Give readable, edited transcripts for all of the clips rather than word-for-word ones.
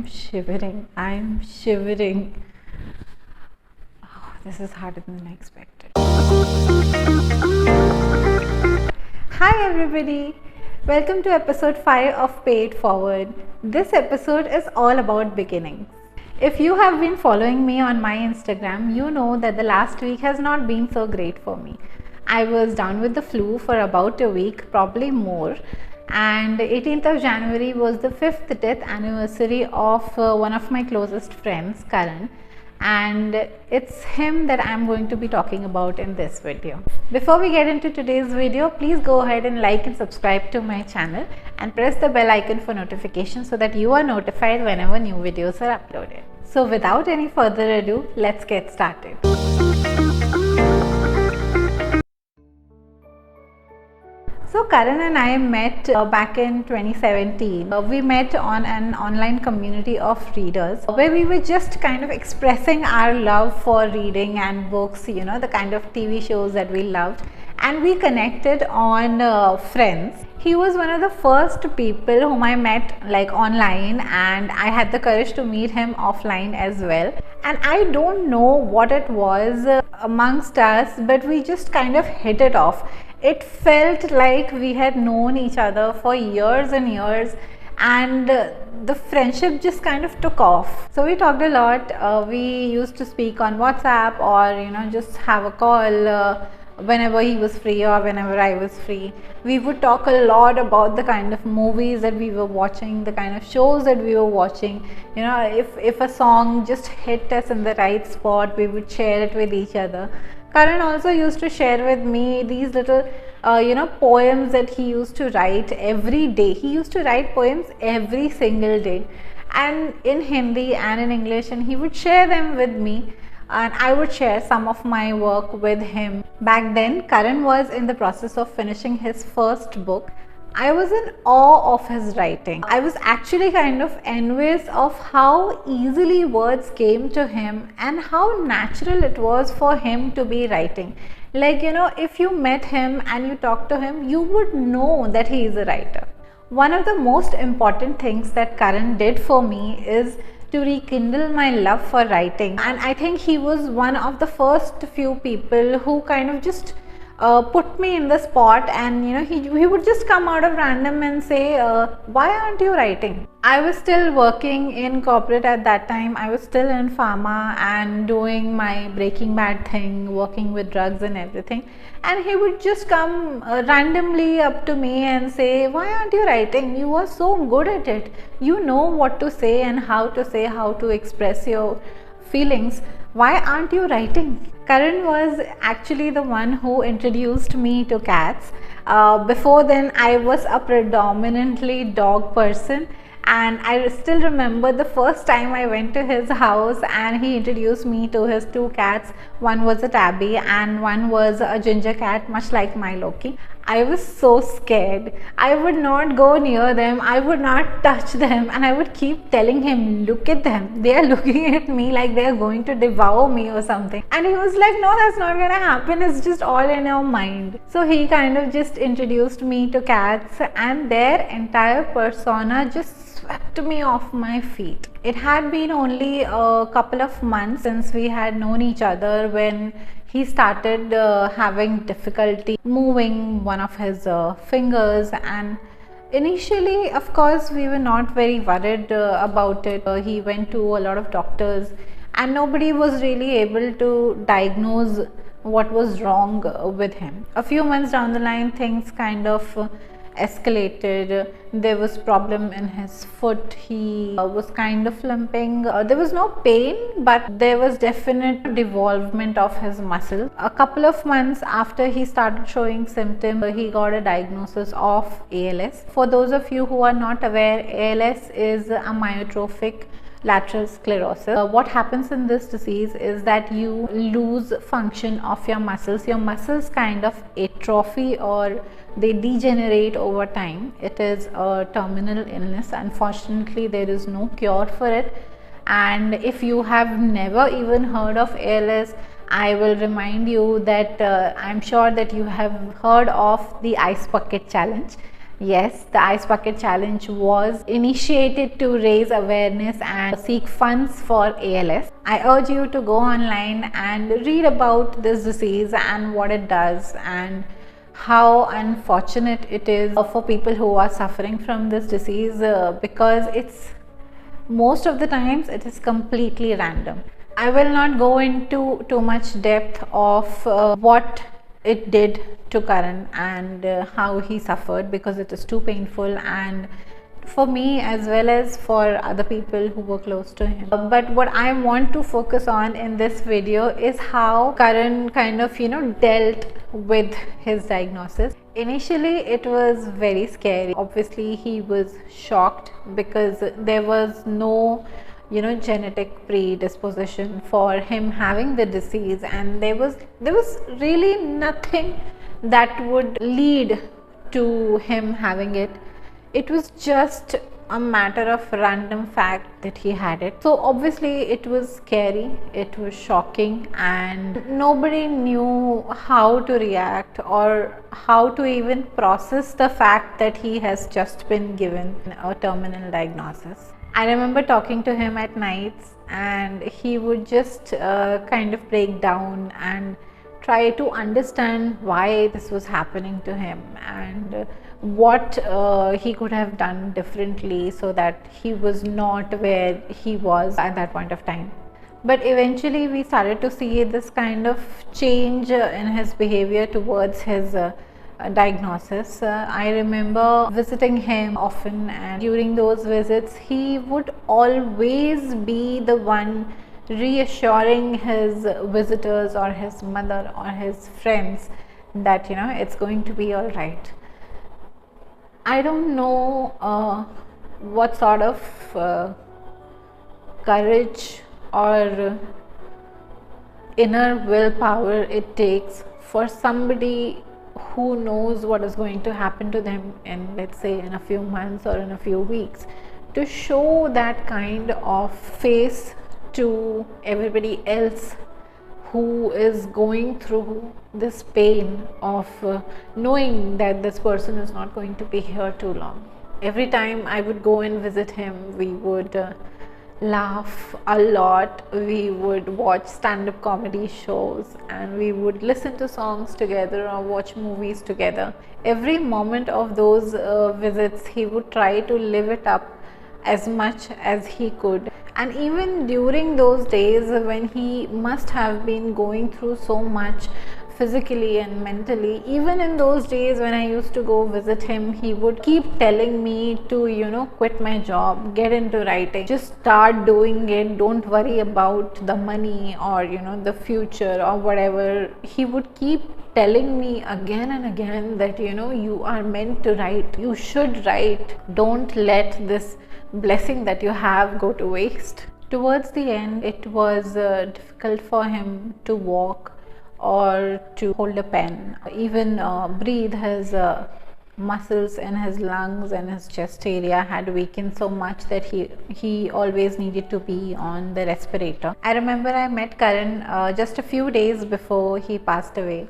am shivering. I am shivering. Oh, this is harder than I expected. Hi everybody. Welcome to episode 5 of Pay It Forward. This episode is all about beginnings. If you have been following me on my Instagram, you know that the last week has not been so great for me. I was down with the flu for about a week, probably more. And 18th of January was the 5th death anniversary of one of my closest friends, Karan. And it's him that I'm going to be talking about in this video. Before we get into today's video, please go ahead and like and subscribe to my channel and press the bell icon for notifications so that you are notified whenever new videos are uploaded. So without any further ado, let's get started. So Karan and I met back in 2017. We met on an online community of readers where we were just kind of expressing our love for reading and books, you know, the kind of TV shows that we loved, and we connected on Friends. He was one of the first people whom I met like online, and I had the courage to meet him offline as well. And I don't know what it was amongst us, but we just kind of hit it off. It felt like we had known each other for years and years, and the friendship just kind of took off. So we talked a lot. We used to speak on WhatsApp or, you know, just have a call whenever he was free or whenever I was free. We would talk a lot about the kind of movies that we were watching, the kind of shows that we were watching. You know, if a song just hit us in the right spot, we would share it with each other. Karan also used to share with me these little poems that he used to write every day. He used to write poems every single day, and in Hindi and in English, and he would share them with me, and I would share some of my work with him. Back then, Karan was in the process of finishing his first book. I was in awe of his writing. I was actually kind of envious of how easily words came to him and how natural it was for him to be writing. Like, you know, if you met him and you talked to him, you would know that he is a writer. One of the most important things that Karan did for me is to rekindle my love for writing. And I think he was one of the first few people who kind of just put me in the spot, and you know, he would just come out of random and say, why aren't you writing? I was still working in corporate at that time. I was still in pharma and doing my Breaking Bad thing, working with drugs and everything, and he would just come randomly up to me and say, why aren't you writing? You are so good at it. You know what to say and how to express your feelings. Why aren't you writing? Karan was actually the one who introduced me to cats. Before then, I was a predominantly dog person, and I still remember the first time I went to his house and he introduced me to his two cats. One was a tabby and one was a ginger cat, much like my Loki. I was so scared. I would not go near them. I would not touch them, and I would keep telling him, look at them. They are looking at me like they are going to devour me or something. And he was like, no, that's not going to happen. It's just all in your mind. So he kind of just introduced me to cats, and their entire persona just swept me off my feet. It had been only a couple of months since we had known each other when he started having difficulty moving one of his fingers, and initially, of course, we were not very worried about it. He went to a lot of doctors and nobody was really able to diagnose what was wrong with him. A few months down the line, things kind of escalated. There was problem in his foot. He was kind of limping. There was no pain, but there was definite devolvement of his muscle. A couple of months after he started showing symptoms, he got a diagnosis of ALS. For those of you who are not aware, ALS is amyotrophic lateral sclerosis. What happens in this disease is that you lose function of your muscles. Your muscles kind of atrophy or they degenerate over time. It is a terminal illness. Unfortunately, there is no cure for it. And if you have never even heard of ALS, I will remind you that I'm sure that you have heard of the ice bucket challenge. Yes, the Ice Bucket Challenge was initiated to raise awareness and seek funds for ALS. I urge you to go online and read about this disease and what it does and how unfortunate it is for people who are suffering from this disease, because it's most of the times it is completely random. I will not go into too much depth of what it did to Karan and how he suffered, because it is too painful, and for me as well as for other people who were close to him. But what I want to focus on in this video is how Karan kind of dealt with his diagnosis. Initially it was very scary. Obviously he was shocked because there was no genetic predisposition for him having the disease, and there was really nothing that would lead to him having it. It was just a matter of random fact that he had it. So obviously it was scary, it was shocking, and nobody knew how to react or how to even process the fact that he has just been given a terminal diagnosis. I remember talking to him at nights, and he would just kind of break down and try to understand why this was happening to him and what he could have done differently so that he was not where he was at that point of time. But eventually we started to see this kind of change in his behavior towards his diagnosis. I remember visiting him often, and during those visits he would always be the one reassuring his visitors or his mother or his friends that it's going to be all right. I don't know what sort of courage or inner willpower it takes for somebody who knows what is going to happen to them in, let's say, in a few months or in a few weeks, to show that kind of face to everybody else who is going through this pain of knowing that this person is not going to be here too long. Every time I would go and visit him, we would laugh a lot, we would watch stand-up comedy shows, and we would listen to songs together or watch movies together. Every moment of those visits he would try to live it up as much as he could. And even during those days when he must have been going through so much physically and mentally, even in those days when I used to go visit him, he would keep telling me to quit my job, get into writing, just start doing it, don't worry about the money or the future or whatever. He would keep telling me again and again that you are meant to write, you should write, don't let this blessing that you have go to waste. Towards the end it was difficult for him to walk or to hold a pen, even breathe. His muscles in his lungs and his chest area had weakened so much that he always needed to be on the respirator. I remember I met Karan just a few days before he passed away,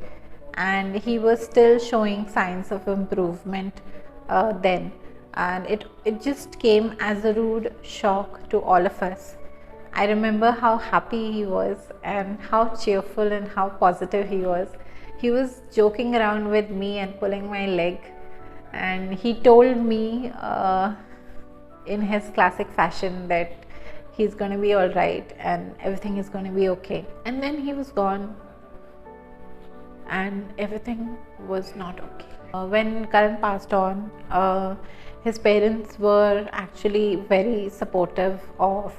and he was still showing signs of improvement then, and it just came as a rude shock to all of us. I remember how happy he was and how cheerful and how positive he was. He was joking around with me and pulling my leg, and he told me in his classic fashion that he's going to be all right and everything is going to be okay. And then he was gone and everything was not okay. When Karan passed on, his parents were actually very supportive of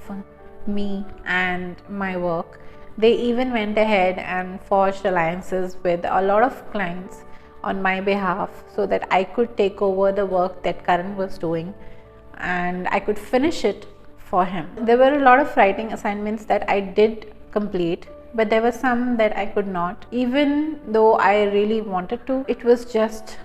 me and my work. They even went ahead and forged alliances with a lot of clients on my behalf so that I could take over the work that Karan was doing and I could finish it for him. There were a lot of writing assignments that I did complete, but there were some that I could not. Even though I really wanted to, it was just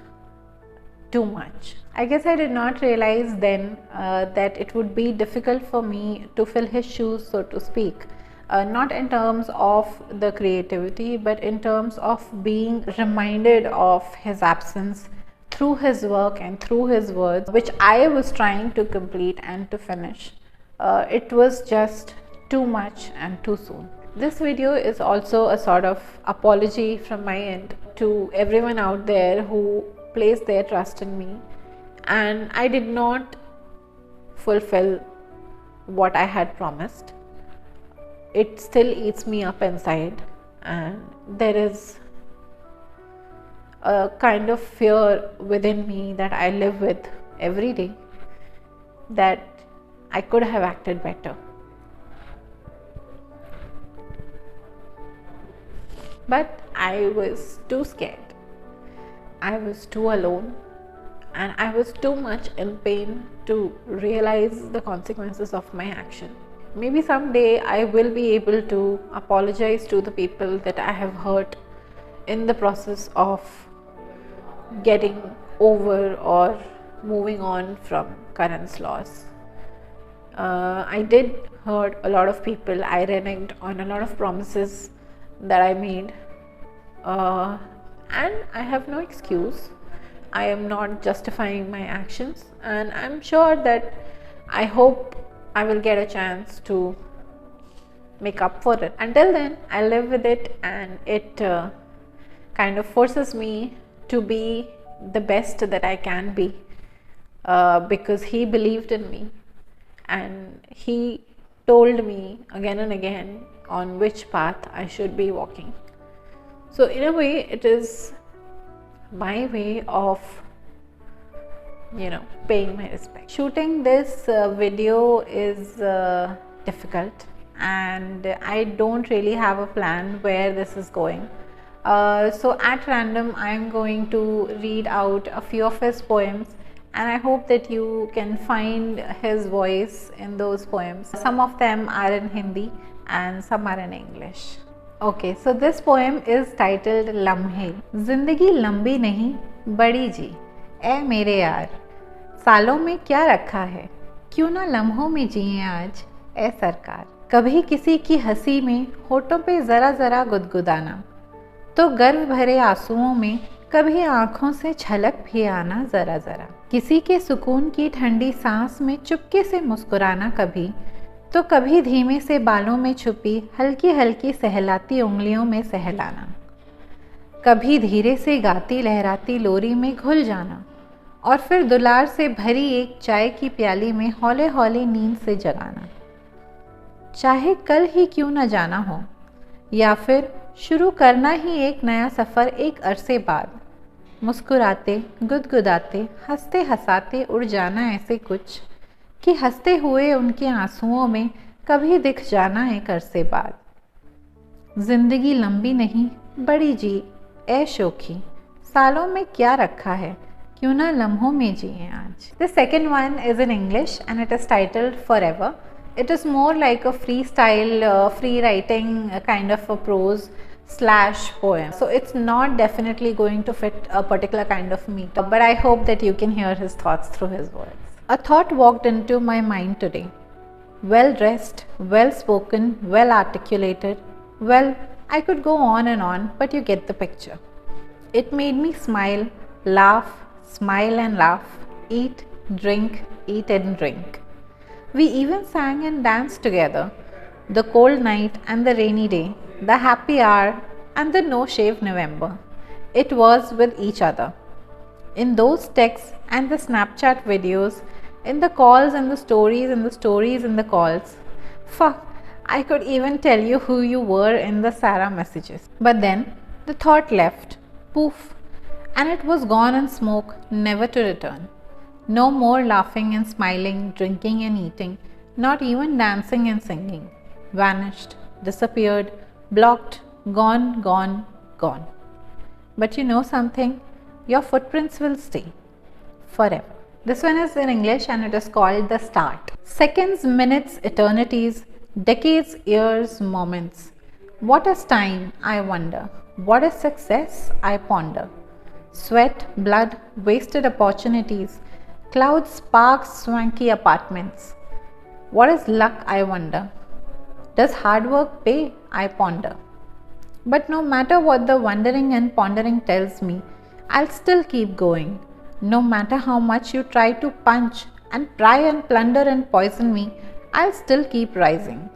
too much. I guess I did not realize then that it would be difficult for me to fill his shoes, so to speak. Not in terms of the creativity, but in terms of being reminded of his absence through his work and through his words, which I was trying to complete and to finish. It was just too much and too soon. This video is also a sort of apology from my end to everyone out there who placed their trust in me, and I did not fulfill what I had promised. It still eats me up inside, and there is a kind of fear within me that I live with every day, that I could have acted better. But I was too scared, I was too alone, and I was too much in pain to realize the consequences of my action. Maybe someday I will be able to apologize to the people that I have hurt in the process of getting over or moving on from Karan's loss. I did hurt a lot of people. I reneged on a lot of promises that I made, and I have no excuse. I am not justifying my actions, and I'm sure that I hope I will get a chance to make up for it. Until then, I live with it, and it kind of forces me to be the best that I can be, because he believed in me and he told me again and again on which path I should be walking. So in a way, it is my way of paying my respect. Shooting this video is difficult, and I don't really have a plan where this is going. So at random I am going to read out a few of his poems, and I hope that you can find his voice in those poems. Some of them are in Hindi and some are in English. Okay, so this poem is titled Lamhe. जिंदगी लंबी नहीं बड़ी जी, ए मेरे यार, सालों में क्या रखा है, क्यों ना लम्हों में जिए आज, ए सरकार। कभी किसी की हंसी में होठों पे ज़रा ज़रा गुदगुदाना, तो गर्व भरे आंसुओं में कभी आँखों से झलक भी आना ज़रा ज़रा। किसी के सुकून की ठंडी सांस में चुपके से मुस्कुराना कभी, तो कभी धीमे से बालों में छुपी हल्की हल्की सहलाती उंगलियों में सहलाना। कभी धीरे से गाती लहराती लोरी में घुल जाना, और फिर दुलार से भरी एक चाय की प्याली में हौले हौले नींद से जगाना। चाहे कल ही क्यों न जाना हो, या फिर शुरू करना ही एक नया सफ़र एक अरसे बाद, मुस्कुराते गुदगुदाते हंसते हंसाते उड़ जाना ऐसे कुछ कि हंसते हुए उनके आंसुओं में कभी दिख जाना एक अरसे बाद। जिंदगी लंबी नहीं बड़ी जी, ए शोखी, सालों में क्या रखा है, क्यों ना लम्हों में जिए आज। The second one is in English and it is titled Forever. It is more like a freestyle, free writing kind of a prose slash poem. So it's not definitely going to fit a particular kind of meter, but I hope that you can hear his thoughts through his words. A thought walked into my mind today. Well dressed, well spoken, well articulated. Well, I could go on and on, but you get the picture. It made me smile, laugh, smile and laugh, eat, drink, eat and drink. We even sang and danced together. The cold night and the rainy day, the happy hour and the no-shave November. It was with each other. In those texts and the Snapchat videos, in the calls and the stories and the stories and the calls. Fuck, I could even tell you who you were in the Sarah messages. But then the thought left, poof, and it was gone in smoke, never to return. No more laughing and smiling, drinking and eating, not even dancing and singing. Vanished, disappeared, blocked, gone, gone, gone. But you know something? Your footprints will stay forever. This one is in English and it is called The Start. Seconds, minutes, eternities, decades, years, moments. What is time, I wonder? What is success, I ponder? Sweat, blood, wasted opportunities, clouds, sparks, swanky apartments. What is luck, I wonder? Does hard work pay, I ponder? But no matter what the wondering and pondering tells me, I'll still keep going. No matter how much you try to punch and pry and plunder and poison me, I'll still keep rising.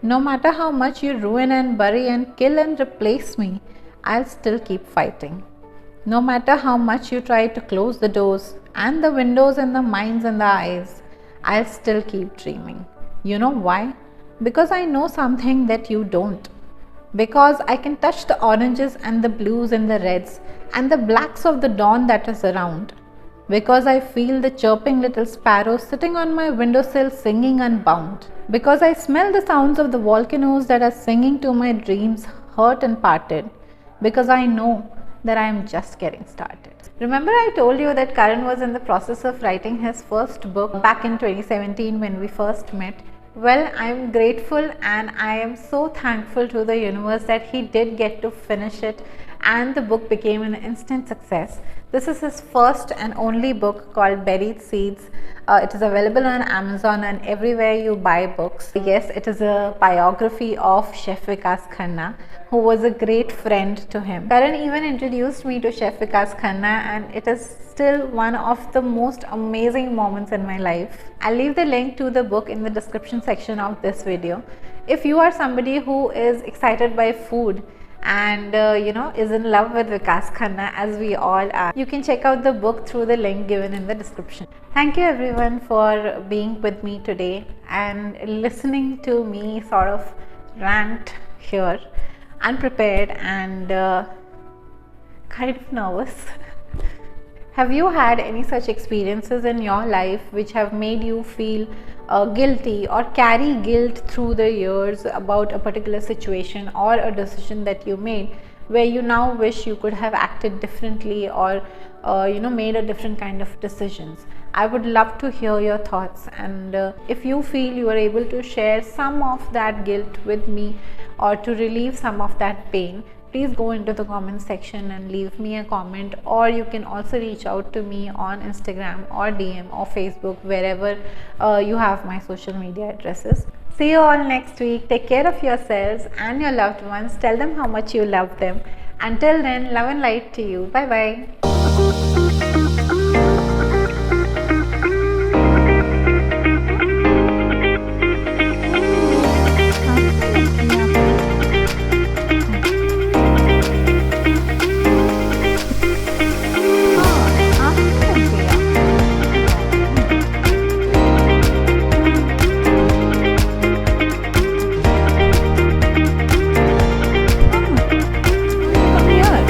No matter how much you ruin and bury and kill and replace me, I'll still keep fighting. No matter how much you try to close the doors and the windows and the minds and the eyes, I'll still keep dreaming. You know why? Because I know something that you don't. Because I can touch the oranges and the blues and the reds and the blacks of the dawn that is around. Because I feel the chirping little sparrows sitting on my windowsill singing unbound. Because I smell the sounds of the volcanoes that are singing to my dreams hurt and parted. Because I know that I am just getting started. Remember, I told you that Karan was in the process of writing his first book back in 2017 when we first met. Well, I am grateful and I am so thankful to the universe that he did get to finish it and the book became an instant success. This is his first and only book called Buried Seeds. It is available on Amazon and everywhere you buy books. Yes, it is a biography of Chef Vikas Khanna, who was a great friend to him. Karan even introduced me to Chef Vikas Khanna and it is still one of the most amazing moments in my life. I'll leave the link to the book in the description section of this video. If you are somebody who is excited by food and is in love with Vikas Khanna as we all are, you can check out the book through the link given in the description. Thank you everyone for being with me today and listening to me sort of rant here, unprepared and kind of nervous. Have you had any such experiences in your life which have made you feel guilty or carry guilt through the years about a particular situation or a decision that you made, where you now wish you could have acted differently or made a different kind of decisions? I would love to hear your thoughts, and if you feel you are able to share some of that guilt with me or to relieve some of that pain, please go into the comment section and leave me a comment, or you can also reach out to me on Instagram or DM or Facebook, wherever you have my social media addresses. See you all next week. Take care of yourselves and your loved ones. Tell them how much you love them. Until then, love and light to you. Bye bye.